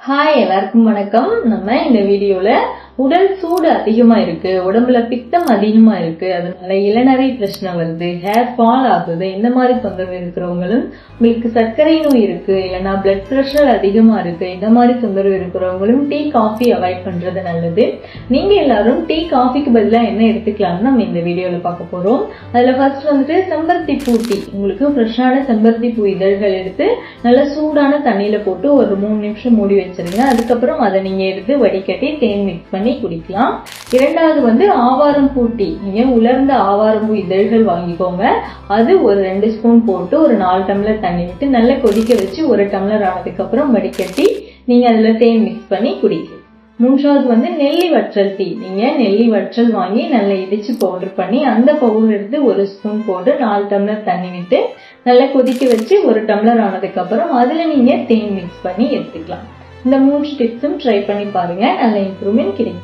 Hi, எல்லாருக்கும் வணக்கம். நம்ம இந்த வீடியோல உடல் சூடு அதிகமா இருக்கு, உடம்புல பித்தம் அதிகமா இருக்கு, அதனால இளநரை பிரச்சனை வருது, ஹேர் ஃபால் ஆகுது, இந்த மாதிரி தொந்தரவு இருக்கிறவங்களும், உங்களுக்கு சர்க்கரை நோய் இருக்கு, இல்லைன்னா பிளட் பிரஷர் அதிகமா இருக்கு, இந்த மாதிரி தொந்தரவு இருக்கிறவங்களும் டீ காஃபி அவாய்ட் பண்றது நல்லது. நீங்க எல்லாரும் டீ காஃபிக்கு பதிலாக என்ன எடுத்துக்கலாம்னு நம்ம இந்த வீடியோல பார்க்க போறோம். அதுல ஃபர்ஸ்ட் செம்பருத்தி பூ டீ. உங்களுக்கு ஃப்ரெஷ்ஷான செம்பருத்தி பூ இதழ்கள் எடுத்து நல்ல சூடான தண்ணியில போட்டு ஒரு 3 நிமிஷம் மூடி வச்சிருங்க. அதுக்கப்புறம் அதை நீங்க எடுத்து வடிகட்டி தேன் மிக்ஸ் பண்ணி குடிக்கலாம். இரண்டாவது ஆவாரம் பூ டீ. நீங்க உலர்ந்த ஆவாரம் பூ இதழ்கள் வாங்கிக்கோங்க. அது ஒரு 2 ஸ்பூன் போட்டு ஒரு 4 டம்ளர் தண்ணி விட்டு நல்லா கொதிக்க வச்சு 1 டம்ளர் ஆனதுக்கு அப்புறம் வடிகட்டி நீங்க அதுல தேன் மிக்ஸ் பண்ணி குடிக்கலாம். மூன்றாவது நெல்லி வற்றல் டீ. நீங்க நெல்லி வற்றல் வாங்கி நல்லா இடிச்சு பவுடர் பண்ணி அந்த பவுடர் எடுத்து 1 ஸ்பூன் போட்டு 4 டம்ளர் தண்ணி விட்டு நல்லா கொதிக்க வச்சு 1 டம்ளர் ஆனதுக்கு அப்புறம் அதுல நீங்க தேன் மிக்ஸ் பண்ணி எடுத்துக்கலாம். இந்த 3 டிப்ஸும் ட்ரை பண்ணி பாருங்க, நல்ல இம்ப்ரூவ்மெண்ட் கிடைக்கும்.